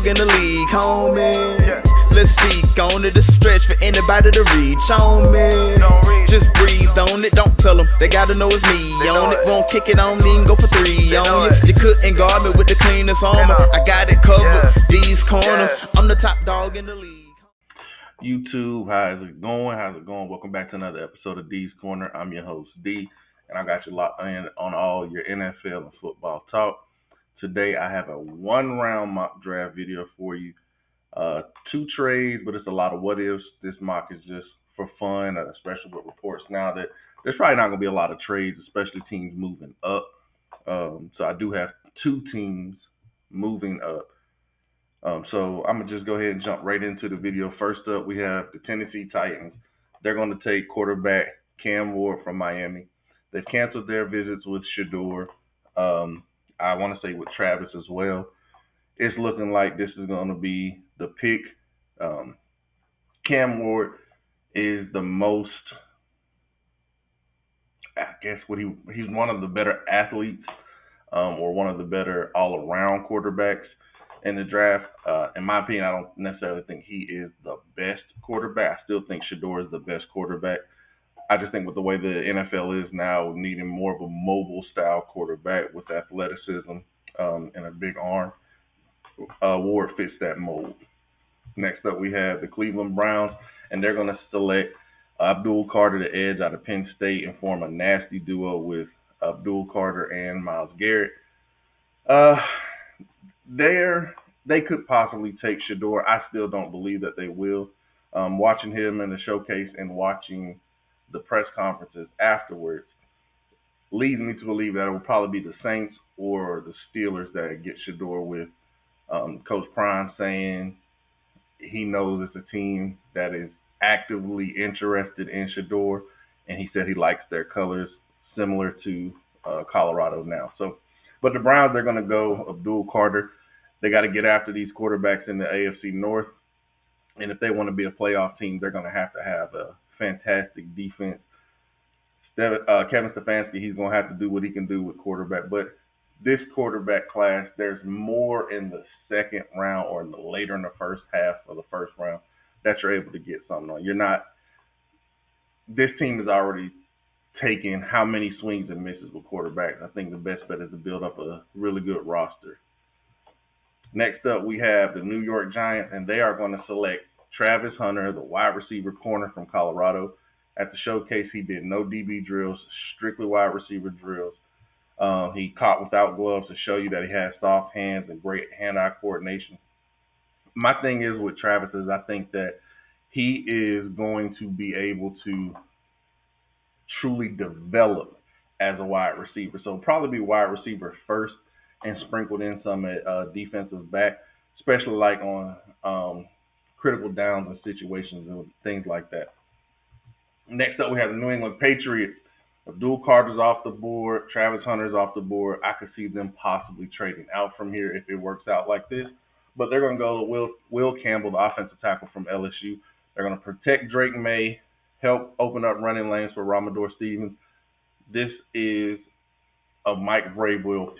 in the league, homie. Let's speak on it, a stretch for anybody to reach on me. Just breathe on it, don't tell them, they gotta know it's me on it. Won't kick it on me and go for 3 on you. You couldn't guard me with the cleanest armor. I got it covered, D's Corner. I'm the top dog in the league. YouTube, how's it going? How's it going? Welcome back to another episode of D's Corner. I'm your host, D, and I got you locked in on all your NFL and football talk. Today, I have a one-round mock draft video for you. 2 trades, but it's a lot of what-ifs. This mock is just for fun, especially with reports now that there's probably not going to be a lot of trades, especially teams moving up. So I do have 2 teams moving up. So I'm going to just go ahead and jump right into the video. First up, we have the Tennessee Titans. They're going to take quarterback Cam Ward from Miami. They've canceled their visits with Shedeur. I want to say with Travis as well. It's looking like this is going to be the pick. Cam Ward is the most, I guess, he's one of the better athletes or one of the better all-around quarterbacks in the draft. In my opinion, I don't necessarily think he is the best quarterback. I still think Shedeur is the best quarterback. I just think with the way the NFL is now, needing more of a mobile-style quarterback with athleticism and a big arm, Ward fits that mold. Next up, we have the Cleveland Browns, and they're going to select Abdul Carter, the edge out of Penn State, and form a nasty duo with Abdul Carter and Myles Garrett. They could possibly take Shedeur. I still don't believe that they will. Watching him in the showcase and watching the press conferences afterwards leads me to believe that it will probably be the Saints or the Steelers that get Shedeur with. Coach Prime saying he knows it's a team that is actively interested in Shedeur, and he said he likes their colors similar to Colorado now. But the Browns, they're going to go Abdul Carter. They got to get after these quarterbacks in the AFC North, and if they want to be a playoff team, they're going to have a fantastic defense. Kevin Stefanski, he's going to have to do what he can do with quarterback, but this quarterback class, there's more in the second round or later in the first half of the first round that you're able to get something on. This team has already taken how many swings and misses with quarterbacks. I think the best bet is to build up a really good roster. Next up, we have the New York Giants, and they are going to select Travis Hunter, the wide receiver corner from Colorado. At the showcase, he did no DB drills, strictly wide receiver drills. He caught without gloves to show you that he has soft hands and great hand-eye coordination. My thing is with Travis is I think that he is going to be able to truly develop as a wide receiver. So probably be wide receiver first and sprinkled in some defensive back, especially like on critical downs and situations and things like that. Next up, we have the New England Patriots. Abdul Carter's off the board. Travis Hunter's off the board. I could see them possibly trading out from here if it works out like this. But they're going to go with Will Campbell, the offensive tackle from LSU. They're going to protect Drake May, help open up running lanes for Rhamondre Stevens. This is a Mike Vrabel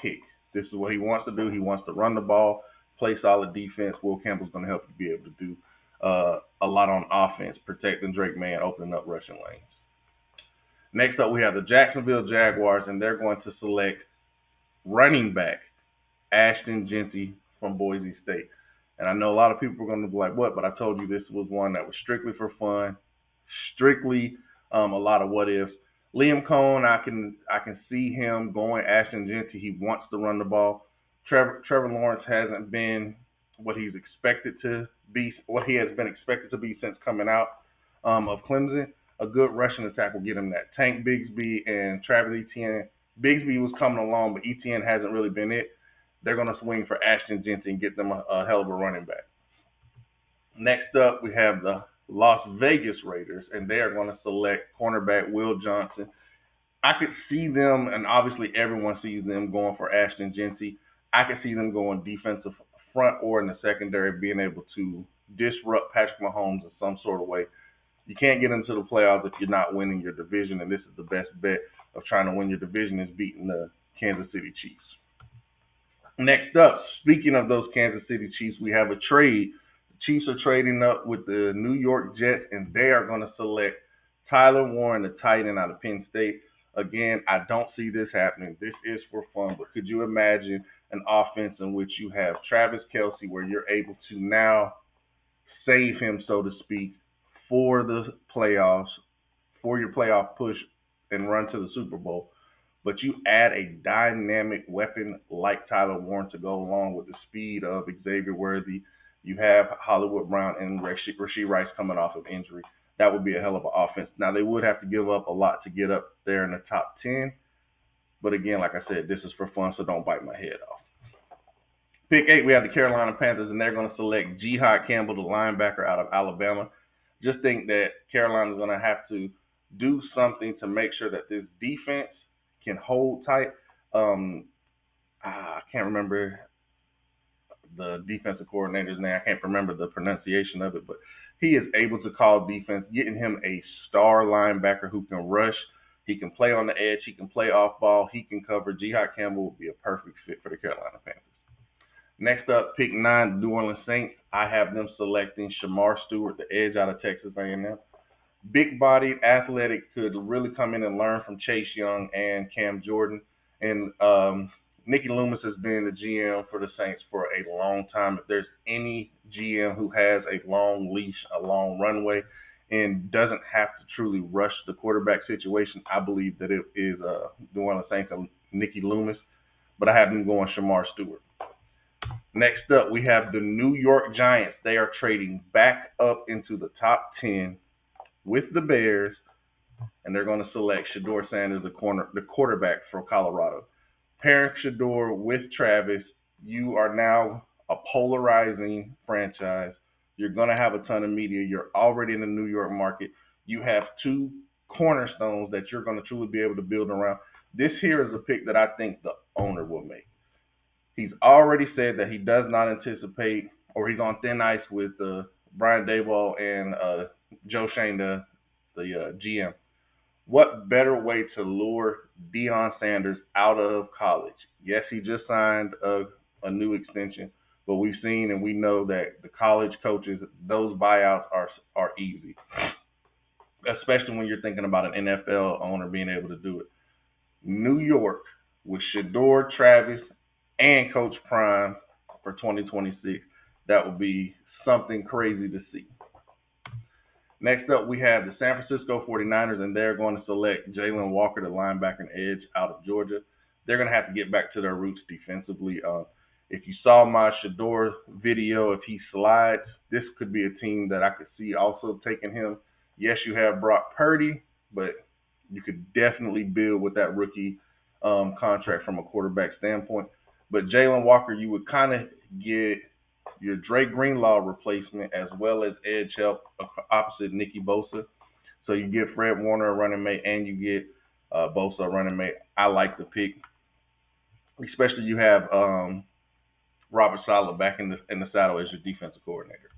pick. This is what he wants to do. He wants to run the ball, play solid defense. Will Campbell's going to help you be able to do a lot on offense, protecting Drake May and opening up rushing lanes. Next up, we have the Jacksonville Jaguars, and they're going to select running back Ashton Jeanty from Boise State. And I know a lot of people are going to be like, what? But I told you this was one that was strictly for fun, strictly a lot of what-ifs. Liam Cohen, I can see him going Ashton Jeanty. He wants to run the ball. Trevor Lawrence hasn't been what he has been expected to be since coming out of Clemson. A good rushing attack will get him that. Tank Bigsby and Travis Etienne. Bigsby was coming along, but Etienne hasn't really been it. They're going to swing for Ashton Jeanty and get them a hell of a running back. Next up, we have the Las Vegas Raiders, and they are going to select cornerback Will Johnson. I could see them, and obviously everyone sees them going for Ashton Jeanty. I could see them going defensive front or in the secondary, being able to disrupt Patrick Mahomes in some sort of way. You can't get into the playoffs if you're not winning your division, and this is the best bet of trying to win your division is beating the Kansas City Chiefs. Next up, speaking of those Kansas City Chiefs, we have a trade. The Chiefs are trading up with the New York Jets, and they are going to select Tyler Warren, the tight end out of Penn State. Again, I don't see this happening. This is for fun, but could you imagine an offense in which you have Travis Kelce, where you're able to now save him, so to speak, for the playoffs, for your playoff push and run to the Super Bowl, but you add a dynamic weapon like Tyler Warren to go along with the speed of Xavier Worthy. You have Hollywood Brown and Rashee Rice coming off of injury. That would be a hell of an offense. Now, they would have to give up a lot to get up there in the top 10. But again, like I said, this is for fun, so don't bite my head off. Pick 8, we have the Carolina Panthers, and they're going to select Jihad Campbell, the linebacker out of Alabama. Just think that Carolina is going to have to do something to make sure that this defense can hold tight. I can't remember the defensive coordinator's name. I can't remember the pronunciation of it, but he is able to call defense, getting him a star linebacker who can rush. He can play on the edge. He can play off ball. He can cover. Jihad Campbell would be a perfect fit for the Carolina Panthers. Next up, pick 9, New Orleans Saints. I have them selecting Shamar Stewart, the edge out of Texas A&M. Big-bodied, athletic, could really come in and learn from Chase Young and Cam Jordan. And Nicky Loomis has been the GM for the Saints for a long time. If there's any GM who has a long leash, a long runway, and doesn't have to truly rush the quarterback situation, I believe that it is New Orleans Saints and Nicky Loomis. But I have them going Shamar Stewart. Next up, we have the New York Giants. They are trading back up into the top 10 with the Bears, and they're going to select Shedeur Sanders, the quarterback for Colorado. Pairing Shedeur with Travis, you are now a polarizing franchise. You're going to have a ton of media. You're already in the New York market. You have 2 cornerstones that you're going to truly be able to build around. This here is a pick that I think the owner will make. He's already said that he does not anticipate, or he's on thin ice with Brian Daboll and Joe Schoen, the GM. What better way to lure Deion Sanders out of college? Yes, he just signed a new extension, but we've seen and we know that the college coaches, those buyouts are easy, especially when you're thinking about an NFL owner being able to do it. New York with Shedeur, Travis, and Coach Prime for 2026. That would be something crazy to see. Next up, we have the San Francisco 49ers, and they're going to select Jalen Walker, the linebacker and edge out of Georgia. They're going to have to get back to their roots defensively. If you saw my Shedeur video, if he slides, this could be a team that I could see also taking him. Yes, you have Brock Purdy, but you could definitely build with that rookie contract from a quarterback standpoint. But Jalen Walker, you would kind of get your Dre Greenlaw replacement as well as edge help opposite Nicky Bosa. So you get Fred Warner a running mate and you get Bosa a running mate. I like the pick. Especially you have Robert Saleh back in the saddle as your defensive coordinator.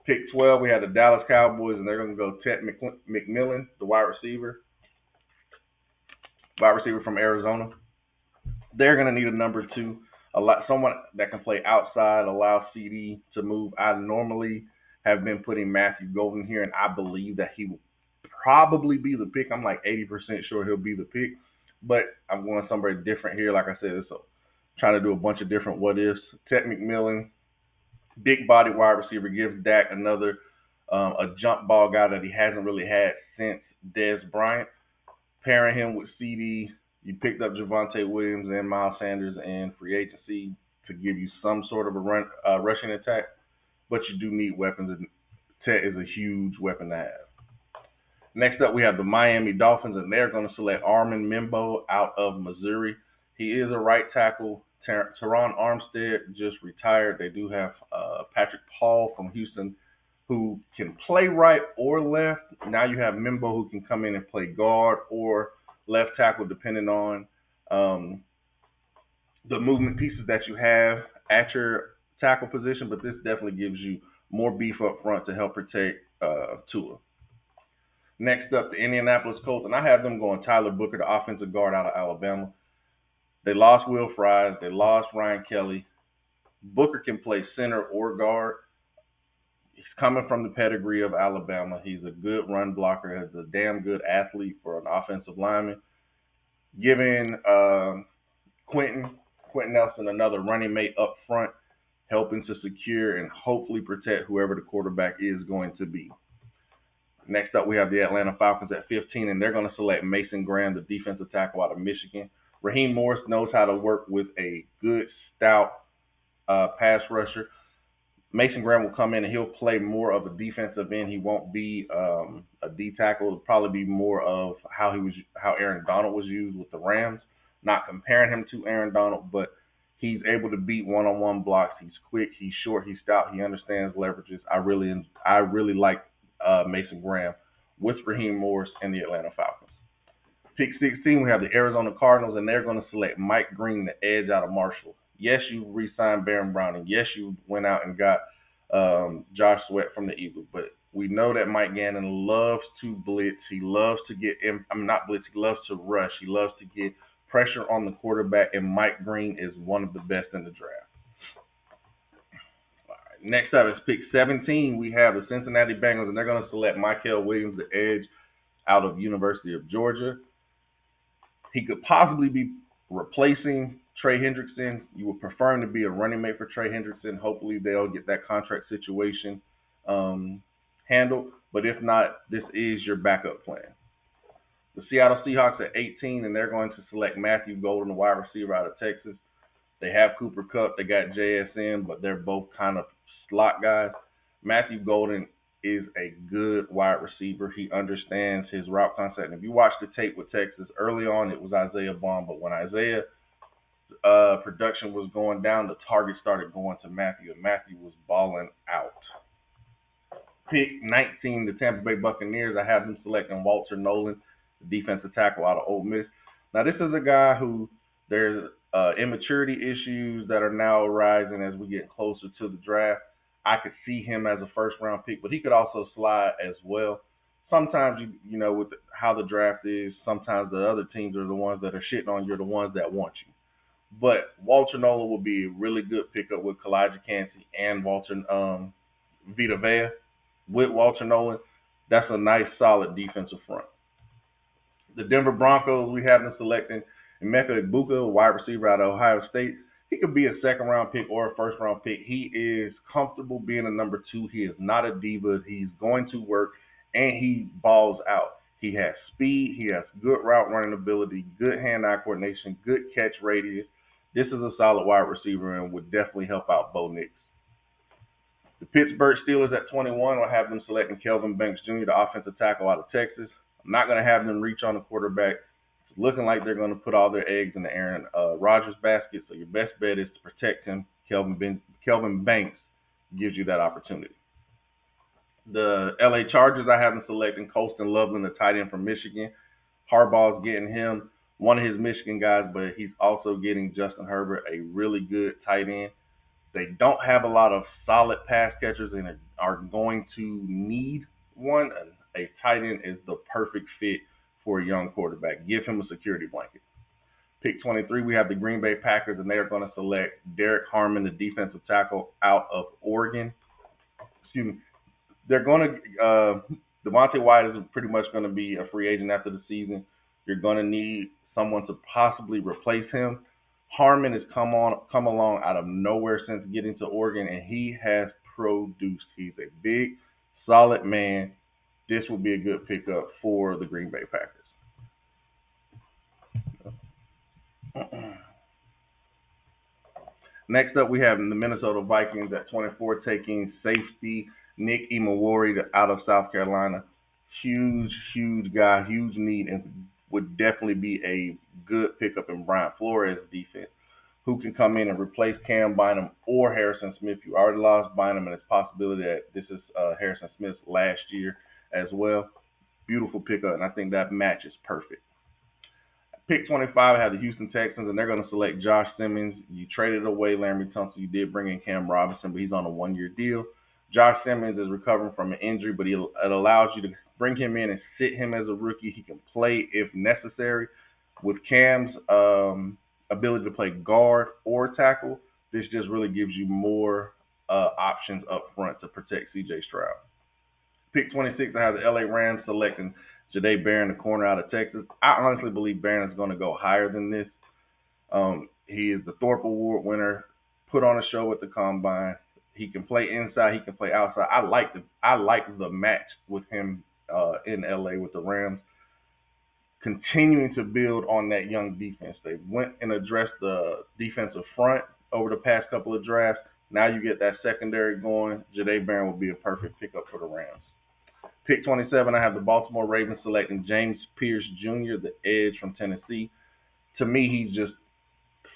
Pick 12, we have the Dallas Cowboys, and they're going to go Ted McMillan, the wide receiver from Arizona. They're going to need a number 2, someone that can play outside, allow CD to move. I normally have been putting Matthew Golden here, and I believe that he will probably be the pick. I'm like 80% sure he'll be the pick, but I'm going somebody different here. Like I said, so trying to do a bunch of different what-ifs. Ted McMillan, big body wide receiver, gives Dak another a jump ball guy that he hasn't really had since Dez Bryant. Pairing him with CD, you picked up Javonte Williams and Miles Sanders in free agency to give you some sort of a rushing attack, but you do need weapons, and Ted is a huge weapon to have. Next up, we have the Miami Dolphins, and they're going to select Armin Membo out of Missouri. He is a right tackle. Teron Armstead just retired. They do have Patrick Paul from Houston who can play right or left. Now you have Membo who can come in and play guard or left tackle depending on the movement pieces that you have at your tackle position, but this definitely gives you more beef up front to help protect Tua. Next up, the Indianapolis Colts, and I have them going Tyler Booker, the offensive guard out of Alabama. They lost Will Fries. They lost Ryan Kelly. Booker can play center or guard. He's coming from the pedigree of Alabama. He's a good run blocker. He's a damn good athlete for an offensive lineman. Giving Quentin Nelson another running mate up front, helping to secure and hopefully protect whoever the quarterback is going to be. Next up, we have the Atlanta Falcons at 15, and they're going to select Mason Graham, the defensive tackle out of Michigan. Raheem Morris knows how to work with a good, stout pass rusher. Mason Graham will come in and he'll play more of a defensive end. He won't be a D tackle. It'll probably be more of how Aaron Donald was used with the Rams. Not comparing him to Aaron Donald, but he's able to beat one-on-one blocks. He's quick. He's short. He's stout. He understands leverages. I really like Mason Graham with Raheem Morris and the Atlanta Falcons. Pick 16, we have the Arizona Cardinals, and they're going to select Mike Green, the edge out of Marshall. Yes, you re-signed Baron Browning. Yes, you went out and got Josh Sweat from the Eagles. But we know that Mike Gannon loves to blitz. He loves to not blitz. He loves to rush. He loves to get pressure on the quarterback, and Mike Green is one of the best in the draft. All right, next up is pick 17. We have the Cincinnati Bengals, and they're going to select Mykel Williams, the edge out of University of Georgia. He could possibly be replacing Trey Hendrickson. You would prefer him to be a running mate for Trey Hendrickson. Hopefully they'll get that contract situation handled. But if not, this is your backup plan. The Seattle Seahawks at 18, and they're going to select Matthew Golden, the wide receiver out of Texas. They have Cooper Kupp. They got JSN, but they're both kind of slot guys. Matthew Golden is a good wide receiver. He understands his route concept. And if you watch the tape with Texas, early on it was Isaiah Bond, but when Isaiah production was going down, the target started going to Matthew, and Matthew was balling out. Pick 19, the Tampa Bay Buccaneers. I have them selecting Walter Nolan, the defensive tackle out of Ole Miss. Now, this is a guy who there's immaturity issues that are now arising as we get closer to the draft. I could see him as a first-round pick, but he could also slide as well. Sometimes, you know, with how the draft is, sometimes the other teams are the ones that are shitting on you, are the ones that want you. But Walter Nolan will be a really good pickup with Kalijah Kancey and Vita Vea. With Walter Nolan, that's a nice, solid defensive front. The Denver Broncos, we have them selecting Emeka Egbuka, a wide receiver out of Ohio State. He could be a second-round pick or a first-round pick. He is comfortable being a number 2. He is not a diva. He's going to work, and he balls out. He has speed. He has good route running ability, good hand-eye coordination, good catch radius. This is a solid wide receiver and would definitely help out Bo Nix. The Pittsburgh Steelers at 21 will have them selecting Kelvin Banks Jr., the offensive tackle out of Texas. I'm not going to have them reach on the quarterback. It's looking like they're going to put all their eggs in the Aaron Rodgers basket, so your best bet is to protect him. Kelvin Banks gives you that opportunity. The LA Chargers, I have them selecting Colston Loveland, the tight end from Michigan. Harbaugh's getting him, one of his Michigan guys, but he's also getting Justin Herbert, a really good tight end. They don't have a lot of solid pass catchers and are going to need one. A tight end is the perfect fit for a young quarterback. Give him a security blanket. Pick 23, we have the Green Bay Packers, and they are going to select Derek Harmon, the defensive tackle out of Oregon. They're going to Devontae White is pretty much going to be a free agent after the season. You're going to need someone to possibly replace him. Harmon has come along out of nowhere since getting to Oregon, and he has produced. He's a big, solid man. This will be a good pickup for the Green Bay Packers. Next up, we have the Minnesota Vikings at 24 taking safety Nick Emmanwori out of South Carolina. Huge guy, huge need, and would definitely be a good pickup in Brian Flores' defense, who can come in and replace Cam Bynum or Harrison Smith. You already lost Bynum, and it's a possibility that this is Harrison Smith's last year as well. Beautiful pickup, and I think that match is perfect. Pick 25, I have the Houston Texans, and they're going to select Josh Simmons. You traded away Larry Tunsil. You did bring in Cam Robinson, but he's on a one-year deal. Josh Simmons is recovering from an injury, but it allows you to bring him in and sit him as a rookie. He can play if necessary. With Cam's ability to play guard or tackle, this just really gives you more options up front to protect C.J. Stroud. Pick 26, I have the LA Rams selecting Jahdae Barron, the corner out of Texas. I honestly believe Barron is going to go higher than this. He is the Thorpe Award winner, put on a show at the Combine. He can play inside, he can play outside. I like the match with him in LA with the Rams. Continuing to build on that young defense. They went and addressed the defensive front over the past couple of drafts. Now you get that secondary going. Jahdae Barron will be a perfect pickup for the Rams. Pick 27, I have the Baltimore Ravens selecting James Pierce Jr., the edge from Tennessee. To me, he just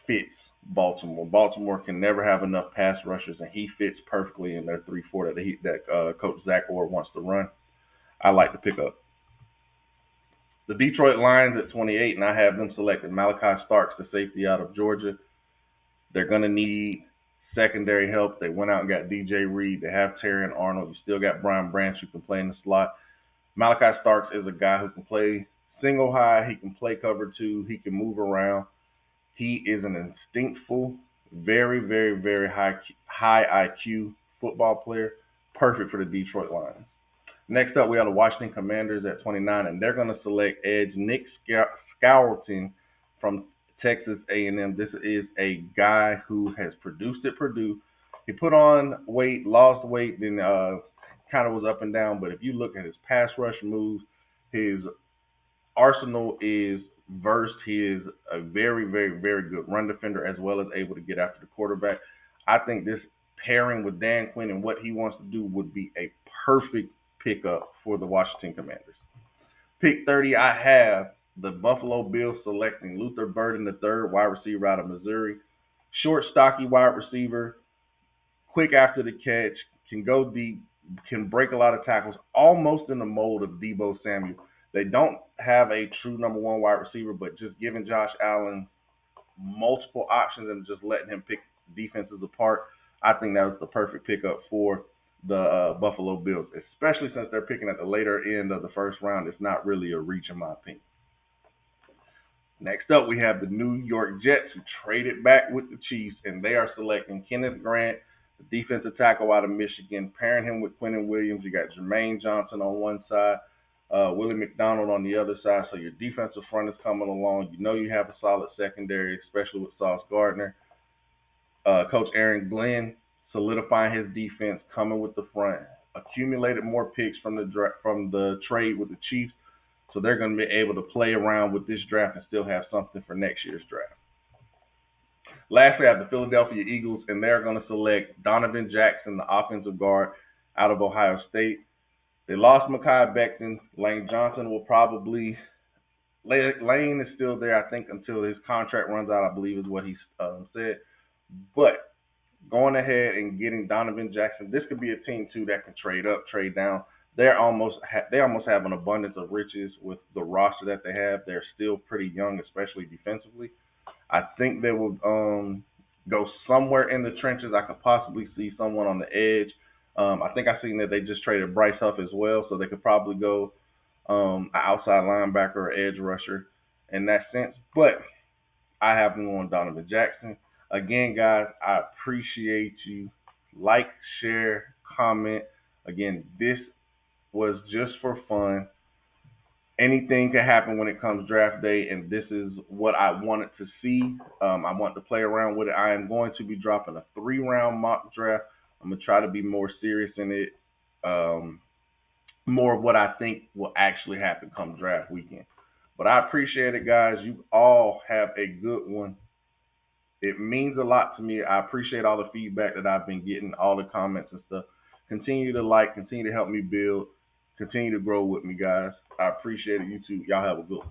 fits Baltimore. Baltimore can never have enough pass rushers, and he fits perfectly in their 3-4 that Coach Zach Orr wants to run. I like the pickup. The Detroit Lions at 28, and I have them selected Malachi Starks, the safety out of Georgia. They're going to need secondary help. They went out and got DJ Reed. They have Terry and Arnold. You still got Brian Branch who can play in the slot. Malachi Starks is a guy who can play single high. He can play cover 2. He can move around. He is an instinctful, very, very, very high IQ football player. Perfect for the Detroit Lions. Next up, we have the Washington Commanders at 29, and they're going to select edge Nick Skelton from Texas A&M. This is a guy who has produced at Purdue. He put on weight, lost weight, then kind of was up and down. But if you look at his pass rush moves, his arsenal is versed. He is a very, very, very good run defender as well as able to get after the quarterback. I think this pairing with Dan Quinn and what he wants to do would be a perfect pickup for the Washington Commanders. Pick 30, I have the Buffalo Bills selecting Luther Burden III, wide receiver out of Missouri. Short, stocky wide receiver, quick after the catch, can go deep, can break a lot of tackles, almost in the mold of Deebo Samuel. They don't have a true number 1 wide receiver, but just giving Josh Allen multiple options and just letting him pick defenses apart, I think that was the perfect pickup for the Buffalo Bills, especially since they're picking at the later end of the first round. It's not really a reach in my opinion. Next up, we have the New York Jets, who traded back with the Chiefs, and they are selecting Kenneth Grant, the defensive tackle out of Michigan, pairing him with Quentin Williams. You got Jermaine Johnson on one side, Willie McDonald on the other side, so your defensive front is coming along. You know you have a solid secondary, especially with Sauce Gardner. Coach Aaron Glenn solidifying his defense, coming with the front, accumulated more picks from the trade with the Chiefs, so they're going to be able to play around with this draft and still have something for next year's draft. Lastly, I have the Philadelphia Eagles, and they're going to select Donovan Jackson, the offensive guard out of Ohio State. They lost Mekhi Becton. Lane Johnson will probably – Lane is still there, I think, until his contract runs out, I believe is what he said. But going ahead and getting Donovan Jackson, this could be a team, too, that can trade up, trade down. They almost have an abundance of riches with the roster that they have. They're still pretty young, especially defensively. I think they will go somewhere in the trenches. I could possibly see someone on the edge. I think I've seen that they just traded Bryce Huff as well, so they could probably go an outside linebacker or edge rusher in that sense. But I have them on Donovan Jackson. Again, guys, I appreciate you. Like, share, comment. Again, this was just for fun. Anything can happen when it comes draft day, and this is what I wanted to see. I want to play around with it. I am going to be dropping a 3-round mock draft. I'm going to try to be more serious in it, more of what I think will actually happen come draft weekend. But I appreciate it, guys. You all have a good one. It means a lot to me. I appreciate all the feedback that I've been getting, all the comments and stuff. Continue to like, continue to help me build, continue to grow with me, guys. I appreciate it. You too. Y'all have a good one.